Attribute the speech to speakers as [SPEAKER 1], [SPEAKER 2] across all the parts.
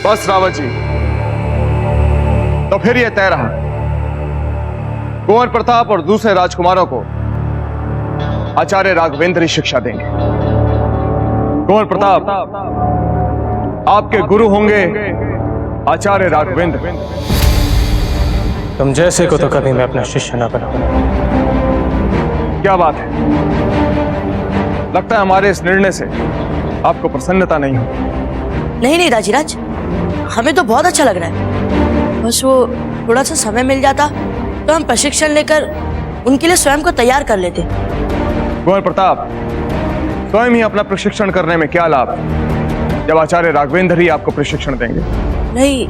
[SPEAKER 1] बस रावत जी, तो फिर यह तय रहा, कुंवर प्रताप और दूसरे राजकुमारों को आचार्य राघवेंद्र ही शिक्षा देंगे। कुंवर प्रताप आपके गुरु होंगे आचार्य राघवेंद्र।
[SPEAKER 2] तुम जैसे को तो कभी मैं अपना शिष्य ना बनाऊं।
[SPEAKER 1] क्या बात है, लगता है हमारे इस निर्णय से आपको प्रसन्नता नहीं हो।
[SPEAKER 3] नहीं नहीं दाजीराज, हमें तो बहुत अच्छा लग रहा है। बस वो थोड़ा सा समय मिल जाता तो हम प्रशिक्षण लेकर उनके लिए स्वयं को तैयार कर लेते।
[SPEAKER 1] कुंवर प्रताप, स्वयं ही अपना प्रशिक्षण करने में क्या लाभ जब आचार्य राघवेंद्र ही आपको प्रशिक्षण देंगे।
[SPEAKER 3] नहीं,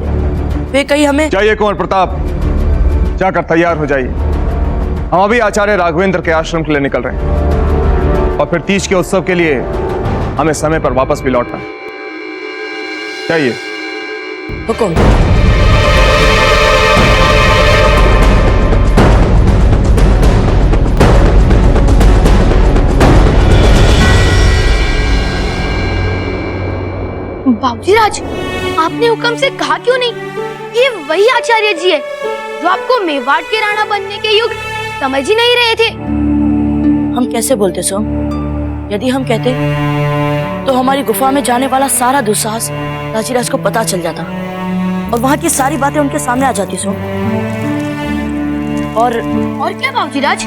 [SPEAKER 3] वे कहीं हमें।
[SPEAKER 1] जाइए कुंवर प्रताप, जाकर तैयार हो जाइए। हम अभी आचार्य राघवेंद्र के आश्रम के लिए निकल रहे हैं और फिर तीज के उत्सव के लिए हमें समय पर वापस भी लौटना है। जाइए।
[SPEAKER 3] हुकुम।
[SPEAKER 4] बाबूजी राज, आपने हुक्म से कहा क्यों नहीं? ये वही आचार्य जी है जो आपको मेवाड़ के राणा बनने के युग समझ ही नहीं रहे थे।
[SPEAKER 3] हम कैसे बोलते सोम? यदि हम कहते तो हमारी गुफा में जाने वाला सारा दुस्साहस दाजीराज को पता चल जाता और वहाँ की सारी बातें उनके सामने आ जाती सोम। और
[SPEAKER 4] क्या बाबूजी राज?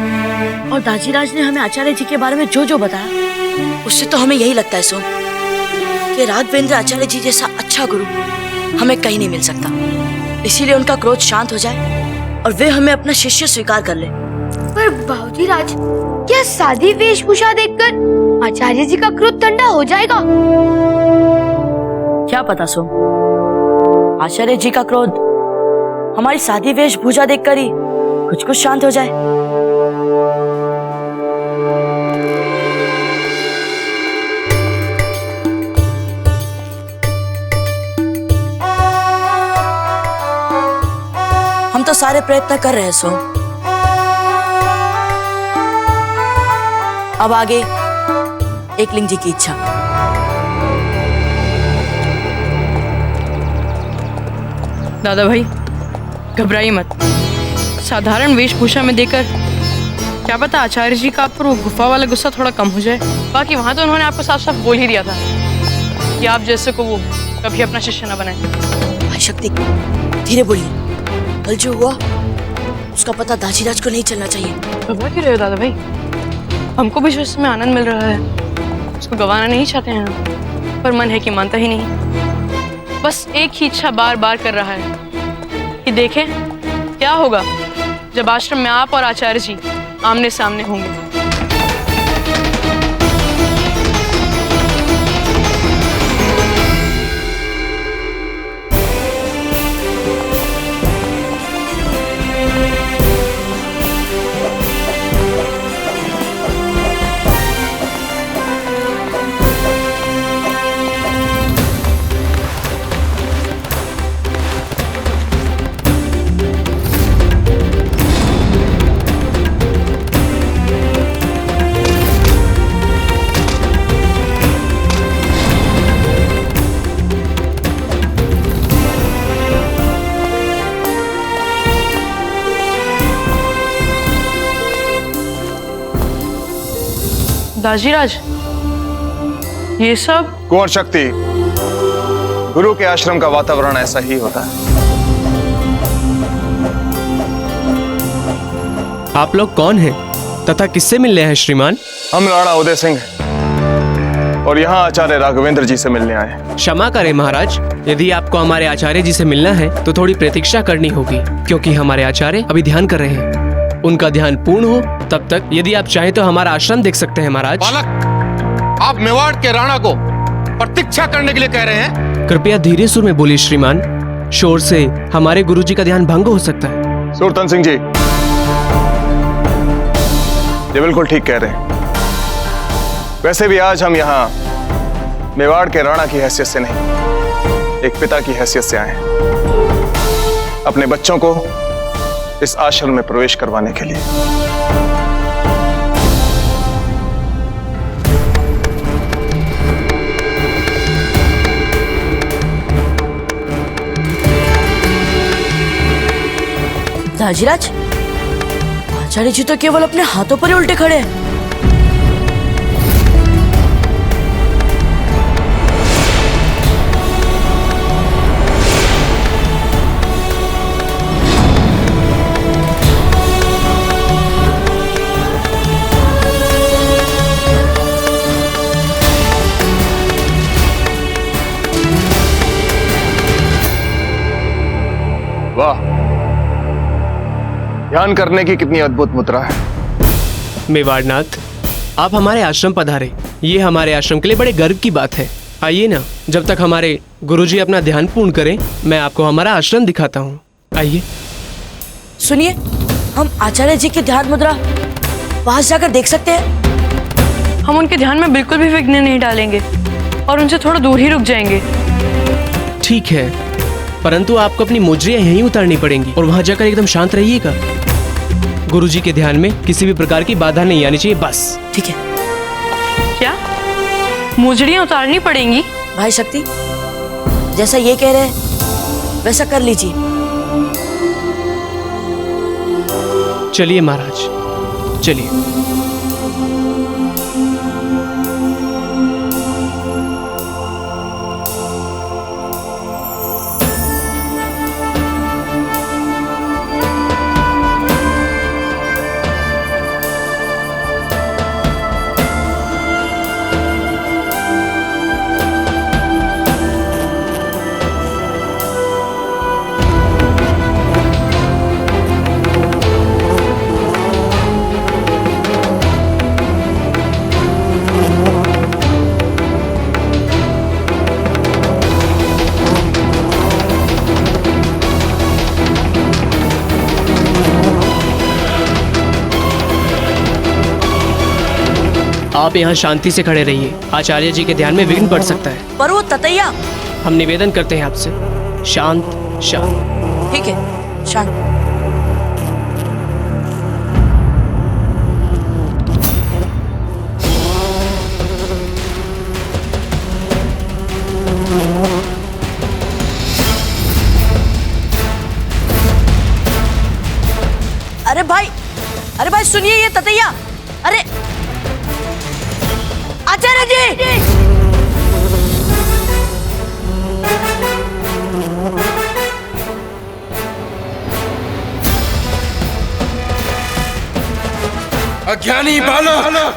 [SPEAKER 3] और दाजीराज ने हमें आचार्य जी के बारे में जो जो बताया, उससे तो हमें यही लगता है सोम कि राघवेंद्र आचार्य जी जैसा अच्छा गुरु हमें कहीं नहीं मिल सकता। इसीलिए उनका क्रोध शांत हो जाए और वे हमें अपना शिष्य स्वीकार कर ले।
[SPEAKER 4] पर बाबूजी राज, क्या सादी वेशभूषा देखकर आचार्य जी का क्रोध ठंडा हो जाएगा?
[SPEAKER 3] क्या पता सोम, आचार्य जी का क्रोध हमारी सादी वेशभूषा देखकर ही कुछ शांत हो जाए। हम तो सारे प्रयत्न कर रहे हैं सोम। अब आगे एकलिंग जी की इच्छा।
[SPEAKER 5] दादा भाई, घबराइए मत। साधारण वेशभूषा में देखकर क्या पता आचार्य जी का आप पर वो गुफा वाला गुस्सा थोड़ा कम हो जाए। बाकी वहां तो उन्होंने आपको साफ साफ बोल ही दिया था कि आप जैसे को वो कभी अपना शिष्य न बनाए।
[SPEAKER 3] भाई शक्ति, धीरे बोलिए। कल जो हुआ उसका पता दाजीराज को नहीं चलना चाहिए।
[SPEAKER 5] घबरा क्यों रहे हो दादा भाई? हमको भी इसमें आनंद मिल रहा है, उसको गंवाना नहीं चाहते हैं हम, पर मन है कि मानता ही नहीं। बस एक ही इच्छा बार बार कर रहा है कि देखें क्या होगा जब आश्रम में आप और आचार्य जी आमने सामने होंगे। दाजीराज, ये सब?
[SPEAKER 1] कुंवर शक्ति, गुरु के आश्रम का वातावरण ऐसा ही होता है।
[SPEAKER 6] आप लोग कौन हैं तथा किससे मिलने हैं श्रीमान?
[SPEAKER 1] हम राणा उदय सिंह और यहाँ आचार्य राघवेंद्र जी से मिलने आए हैं।
[SPEAKER 6] क्षमा करें महाराज, यदि आपको हमारे आचार्य जी से मिलना है तो थोड़ी प्रतीक्षा करनी होगी, क्योंकि हमारे आचार्य अभी ध्यान कर रहे हैं। उनका ध्यान पूर्ण हो तब तक यदि आप चाहें तो हमारा आश्रम देख सकते हैं महाराज।
[SPEAKER 7] बालक, आप मेवाड़ के राणा को प्रतीक्षा करने के लिए कह रहे हैं?
[SPEAKER 6] कृपया धीरे सुर में बोलिए श्रीमान, शोर से हमारे गुरुजी का ध्यान भंग हो सकता है।
[SPEAKER 1] सुरतन सिंह जी, ये बिल्कुल ठीक कह रहे हैं। वैसे भी आज हम यहाँ मेवाड़ के राणा की हैसियत से नहीं, एक पिता की हैसियत से आए हैं, अपने बच्चों को इस आश्रम में प्रवेश करवाने के लिए।
[SPEAKER 3] दाजीराज, आचार्य जी तो केवल अपने हाथों पर ही उल्टे खड़े हैं।
[SPEAKER 1] वाह, ध्यान करने की कितनी अद्भुत मुद्रा है।
[SPEAKER 6] मेवाड़नाथ, आप हमारे आश्रम पधारे, ये हमारे आश्रम के लिए बड़े गर्व की बात है। आइए ना, जब तक हमारे गुरुजी अपना ध्यान पूर्ण करें, मैं आपको हमारा आश्रम दिखाता हूँ। आइए।
[SPEAKER 3] सुनिए, हम आचार्य जी की ध्यान मुद्रा पास जाकर देख सकते हैं?
[SPEAKER 5] हम उनके ध्यान में बिल्कुल भी विघ्न नहीं डालेंगे और उनसे थोड़ा दूर ही रुक जाएंगे।
[SPEAKER 6] ठीक है, परंतु आपको अपनी मुद्रियां यहीं उतारनी पड़ेंगी और वहां जाकर एकदम शांत रहिएगा। गुरुजी के ध्यान में किसी भी प्रकार की बाधा नहीं आनी चाहिए, बस।
[SPEAKER 3] ठीक है।
[SPEAKER 5] क्या मुजड़ियां उतारनी पड़ेंगी?
[SPEAKER 3] भाई शक्ति, जैसा ये कह रहे हैं वैसा कर लीजिए।
[SPEAKER 6] चलिए महाराज, चलिए। आप यहाँ शांति से खड़े रहिए, आचार्य जी के ध्यान में विघ्न पड़ सकता है।
[SPEAKER 3] पर वो ततैया।
[SPEAKER 6] हम निवेदन करते हैं आपसे, शांत शांत।
[SPEAKER 3] ठीक है, शांत। अरे भाई सुनिए, ये ततैया। अरे आचार्य जी!
[SPEAKER 7] अज्ञानी बालक,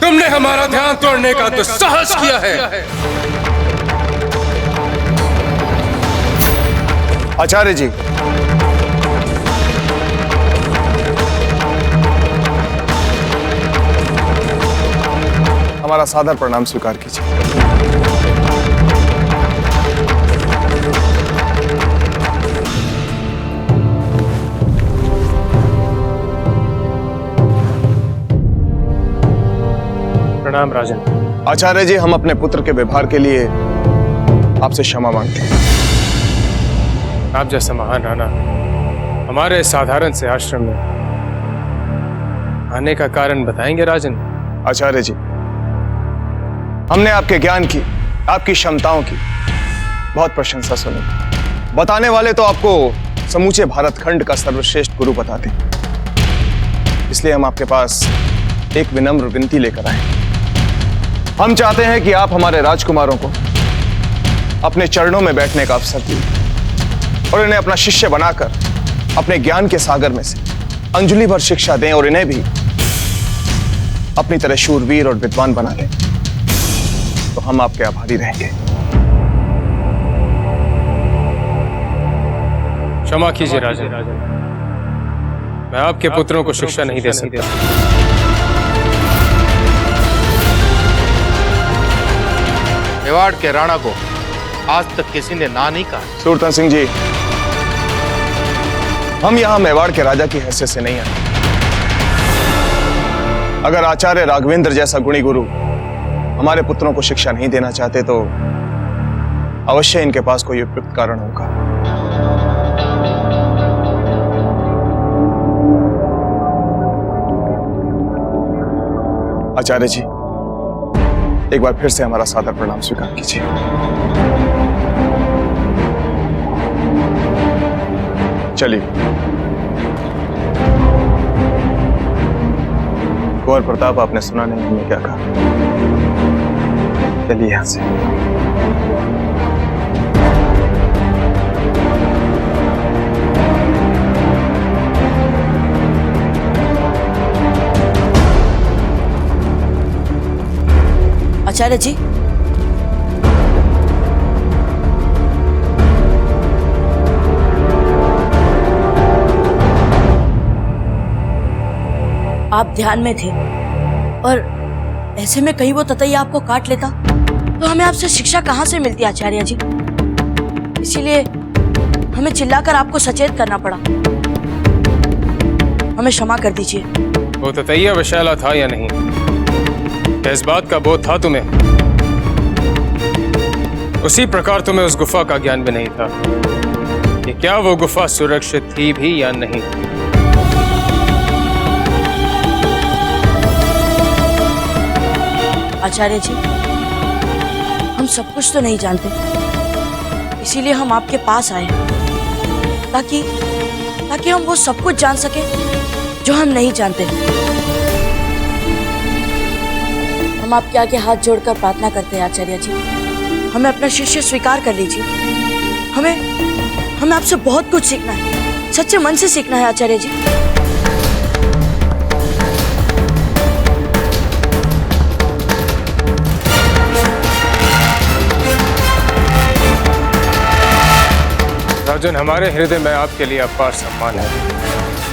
[SPEAKER 7] तुमने हमारा ध्यान तोड़ने का दुस्साहस किया है।
[SPEAKER 1] आचार्य जी, हमारा सादर प्रणाम स्वीकार कीजिए।
[SPEAKER 2] प्रणाम राजन।
[SPEAKER 1] आचार्य जी, हम अपने पुत्र के व्यवहार के लिए आपसे क्षमा मांगते हैं।
[SPEAKER 2] आप जैसा महान राणा हमारे साधारण से आश्रम में आने का कारण बताएंगे राजन?
[SPEAKER 1] आचार्य जी, हमने आपके ज्ञान की, आपकी क्षमताओं की बहुत प्रशंसा सुनी। बताने वाले तो आपको समूचे भारत खंड का सर्वश्रेष्ठ गुरु बताते, इसलिए हम आपके पास एक विनम्र विनती लेकर आए। हम चाहते हैं कि आप हमारे राजकुमारों को अपने चरणों में बैठने का अवसर दें और इन्हें अपना शिष्य बनाकर अपने ज्ञान के सागर में से अंजलि भर शिक्षा दें और इन्हें भी अपनी तरह शूरवीर और विद्वान बना दें, तो हम आपके आभारी रहेंगे।
[SPEAKER 2] क्षमा कीजिए राजन, मैं आपके पुत्रों को शिक्षा नहीं दे सकता।
[SPEAKER 7] मेवाड़ के राणा को आज तक किसी ने ना नहीं कहा।
[SPEAKER 1] सूरतन सिंह जी, हम यहां मेवाड़ के राजा की हैसियत से नहीं आए। अगर आचार्य राघवेंद्र जैसा गुणी गुरु हमारे पुत्रों को शिक्षा नहीं देना चाहते तो अवश्य इनके पास कोई उपयुक्त कारण होगा। आचार्य जी, एक बार फिर से हमारा सादर प्रणाम स्वीकार कीजिए। चलिए। कुंवर प्रताप, आपने सुना नहीं हमने क्या कहा? चलिए यहां से।
[SPEAKER 3] आचार्य जी, आप ध्यान में थे और ऐसे में कहीं वो ततैया आपको काट लेता तो हमें आपसे शिक्षा कहां से मिलती आचार्य जी। इसीलिए हमें चिल्लाकर आपको सचेत करना पड़ा। हमें क्षमा कर दीजिए।
[SPEAKER 2] वो ततैया विशाला था या नहीं, क्या इस बात का बोध था तुम्हें? उसी प्रकार तुम्हें उस गुफा का ज्ञान भी नहीं था कि क्या वो गुफा सुरक्षित थी भी या नहीं।
[SPEAKER 3] आचार्य जी, हम सब कुछ तो नहीं जानते, इसीलिए हम आपके पास आए ताकि हम वो सब कुछ जान सके जो हम नहीं जानते। हम आपके आगे हाथ जोड़कर प्रार्थना करते हैं आचार्य जी, हमें अपना शिष्य स्वीकार कर लीजिए। हमें आपसे बहुत कुछ सीखना है, सच्चे मन से सीखना है आचार्य जी।
[SPEAKER 2] राजन, हमारे हृदय में आपके लिए अपार सम्मान है।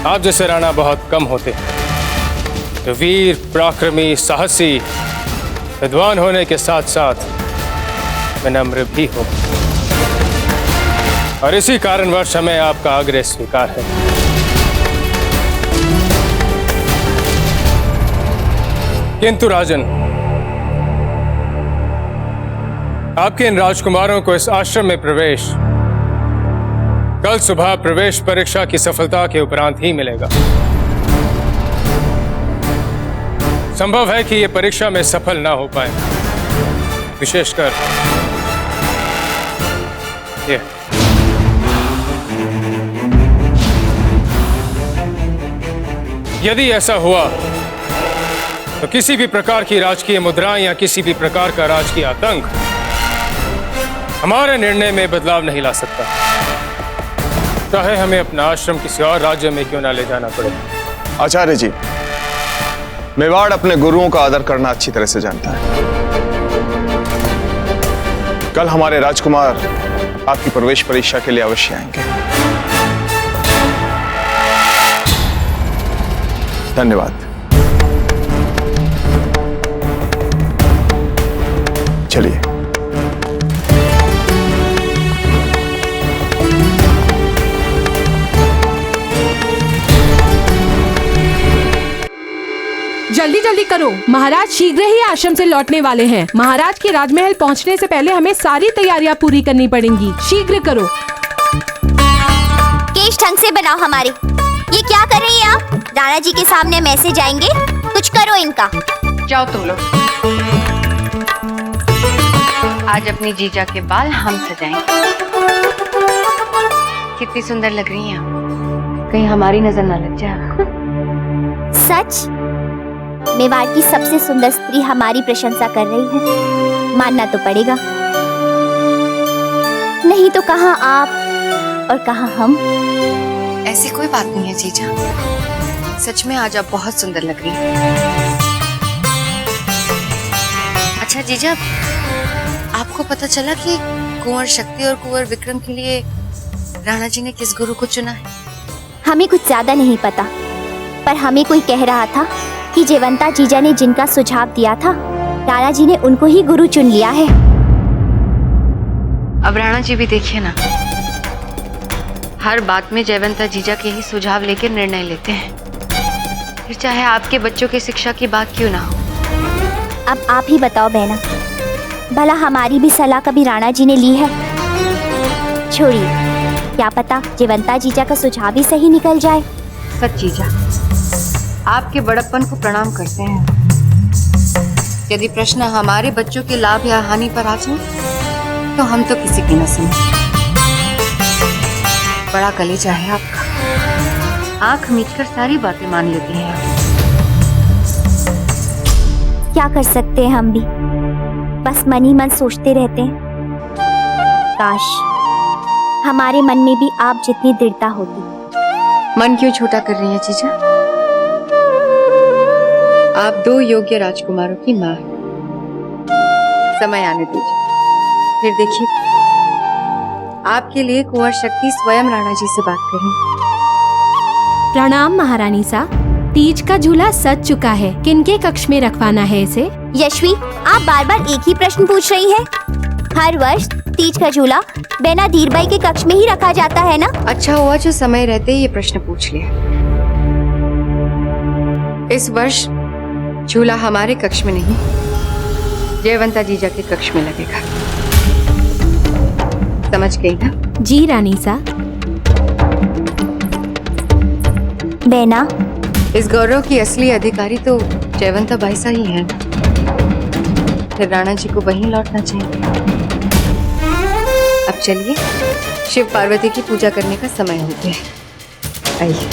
[SPEAKER 2] आप जैसे राणा बहुत कम होते हैं जो वीर, पराक्रमी, साहसी, विद्वान होने के साथ साथ विनम्र भी हो, और इसी कारणवश हमें आपका आग्रह स्वीकार है। किंतु राजन, आपके इन राजकुमारों को इस आश्रम में प्रवेश कल सुबह प्रवेश परीक्षा की सफलता के उपरांत ही मिलेगा। संभव है कि ये परीक्षा में सफल ना हो पाए, विशेषकर ये। यदि ऐसा हुआ तो किसी भी प्रकार की राजकीय मुद्राएं या किसी भी प्रकार का राजकीय आतंक हमारे निर्णय में बदलाव नहीं ला सकता, चाहे हमें अपना आश्रम किसी और राज्य में क्यों ना ले जाना पड़े।
[SPEAKER 1] आचार्य जी, मेवाड़ अपने गुरुओं का आदर करना अच्छी तरह से जानता है। कल हमारे राजकुमार आपकी प्रवेश परीक्षा के लिए अवश्य आएंगे। धन्यवाद। चलिए।
[SPEAKER 8] जल्दी जल्दी करो, महाराज शीघ्र ही आश्रम से लौटने वाले हैं। महाराज के राजमहल पहुंचने से पहले हमें सारी तैयारियां पूरी करनी पड़ेंगी। शीघ्र करो।
[SPEAKER 9] केश ढंग से बनाओ हमारे। ये क्या कर रही हैं आप? राणा जी के सामने मैसेज जाएंगे, कुछ करो इनका।
[SPEAKER 5] जाओ तुम लोग, आज अपनी जीजा के बाल हम सजाएंगे। कितनी सुंदर लग रही हैं आप, कहीं हमारी नजर ना लग जाए आपको।
[SPEAKER 9] सच? मेवाड़ की सबसे सुंदर स्त्री हमारी प्रशंसा कर रही है, मानना तो पड़ेगा। नहीं तो कहाँ आप और कहाँ हम।
[SPEAKER 5] ऐसी कोई बात नहीं है जीजा, सच में आज आप बहुत सुंदर लग रही हैं। अच्छा जीजा, आपको पता चला कि कुंवर शक्ति और कुंवर विक्रम के लिए राणा जी ने किस गुरु को चुना है?
[SPEAKER 9] हमें कुछ ज्यादा नहीं पता, पर हमें कोई कह रहा था कि जयवंता जीजा ने जिनका सुझाव दिया था, राणा जी ने उनको ही गुरु चुन लिया है।
[SPEAKER 5] अब राणा जी भी देखिए ना, हर बात में जयवंता जीजा के ही सुझाव लेकर निर्णय लेते हैं, फिर चाहे आपके बच्चों की शिक्षा की बात क्यों ना हो।
[SPEAKER 9] अब आप ही बताओ बहना, भला हमारी भी सलाह कभी राणा जी ने ली है? छोड़िए, क्या पता जयवंता जीजा का सुझाव ही सही निकल जाए।
[SPEAKER 5] सच जीजा, आपके बड़प्पन को प्रणाम करते हैं। यदि प्रश्न हमारे बच्चों के लाभ या हानि पर आ जाए तो हम तो किसी की न सुने। बड़ा कलेजा है आपका, आंख मीचकर सारी बातें मान लेती हैं आप।
[SPEAKER 9] क्या कर सकते हैं हम भी, बस मन ही मन सोचते रहते हैं। काश हमारे मन में भी आप जितनी दृढ़ता होती।
[SPEAKER 10] मन क्यों छोटा कर रही है जीजा? आप 2 योग्य राजकुमारों की मां हैं। समय आने दीजिए, फिर देखिए आपके लिए कुंवर शक्ति स्वयं राणा जी से बात करें।
[SPEAKER 8] प्रणाम महारानी सा। तीज का झूला सज चुका है, किनके कक्ष में रखवाना है इसे?
[SPEAKER 9] यशवी, आप बार बार एक ही प्रश्न पूछ रही हैं। हर वर्ष तीज का झूला बेना धीरबाई के कक्ष में ही रखा जाता है ना?
[SPEAKER 10] अच्छा हुआ जो समय रहते ही ये प्रश्न पूछ लिया। इस वर्ष झूला हमारे कक्ष में नहीं, जयवंता जीजा के कक्ष में लगेगा। समझ गई ना?
[SPEAKER 8] जी रानी सा।
[SPEAKER 9] बेना,
[SPEAKER 10] इस गौरव की असली अधिकारी तो जयवंता बाई सा ही है, फिर राणा जी को वहीं लौटना चाहिए। अब चलिए, शिव पार्वती की पूजा करने का समय हो गया है। आइए।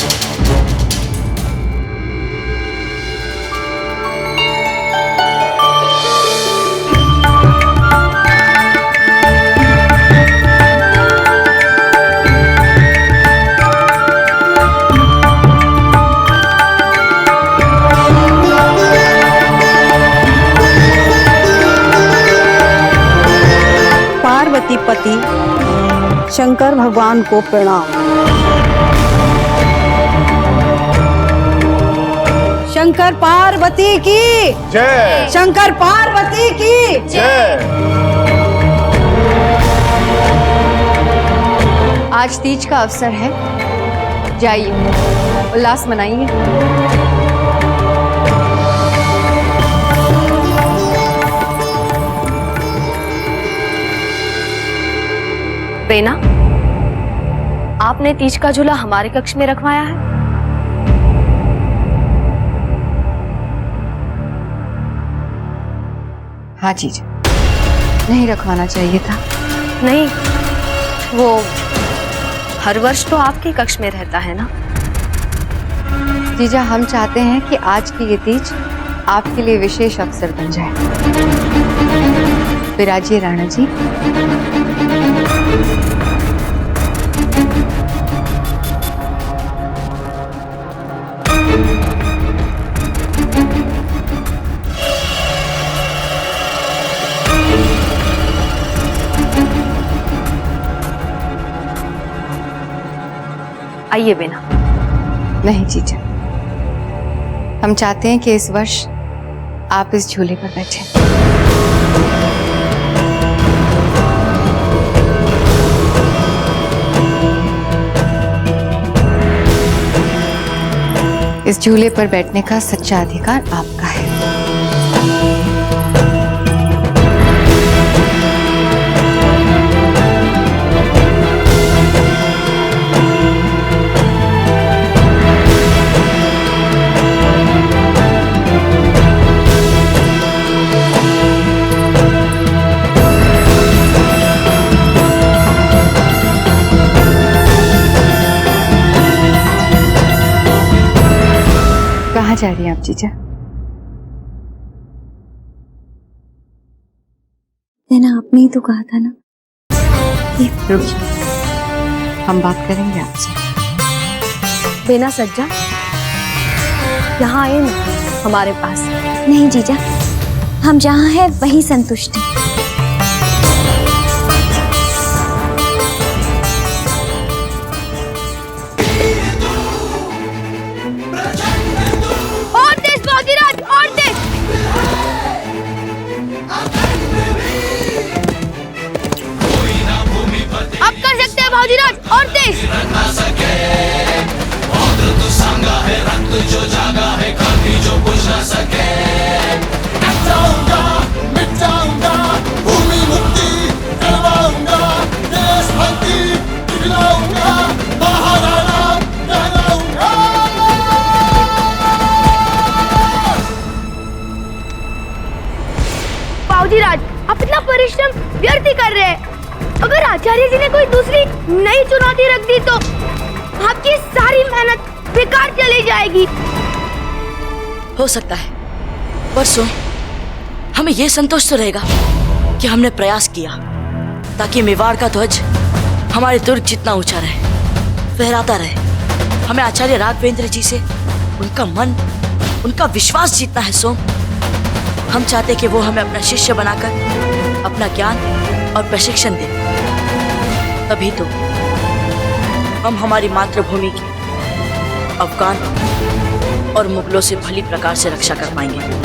[SPEAKER 11] पार्वती पति शंकर भगवान को प्रणाम। शंकर पार्वती की
[SPEAKER 1] जय।
[SPEAKER 11] शंकर पार्वती की
[SPEAKER 1] जय।
[SPEAKER 10] आज तीज का अवसर है, जाइए उल्लास मनाइए।
[SPEAKER 5] बेना, आपने तीज का झूला हमारे कक्ष में रखवाया है?
[SPEAKER 10] हाँ जीजा, नहीं रखवाना चाहिए था।
[SPEAKER 5] नहीं, वो हर वर्ष तो आपके कक्ष में रहता है ना।
[SPEAKER 10] जीजा, हम चाहते हैं कि आज की ये तीज आपके लिए विशेष अवसर बन जाए। विराजिए राणा जी।
[SPEAKER 5] आइए बेना।
[SPEAKER 10] नहीं जीजा, हम चाहते हैं कि इस वर्ष आप इस झूले पर बैठें। इस झूले पर बैठने का सच्चा अधिकार आपका है। कहाँ जा रही हैं आप जीजा?
[SPEAKER 9] आपने ही तो कहा था ना।
[SPEAKER 10] रुकिए, हम बात करेंगे आपसे।
[SPEAKER 5] बेना सज्जा, यहाँ आए ना हमारे पास।
[SPEAKER 9] नहीं जीजा, हम जहाँ हैं वहीं संतुष्ट हैं।
[SPEAKER 4] और तेज। बाबूजीराज, आप इतना परिश्रम व्यर्थ ही कर रहे हैं। अगर आचार्य जी ने कोई दूसरी नई चुनौती रख दी तो आपकी सारी मेहनत बेकार चली जाएगी।
[SPEAKER 3] हो सकता है, पर सुन, हमें यह संतोष तो रहेगा कि हमने प्रयास किया ताकि मेवाड़ का ध्वज हमारे दुर्ग जितना ऊंचा रहे, फहराता रहे। हमें आचार्य राघवेंद्र जी से उनका मन, उनका विश्वास जीतना है सोम। हम चाहते कि वो हमें अपना शिष्य बनाकर अपना ज्ञान और प्रशिक्षण दे, तभी तो हम हमारी मातृभूमि की अफगान और मुगलों से भली प्रकार से रक्षा कर पाएंगे।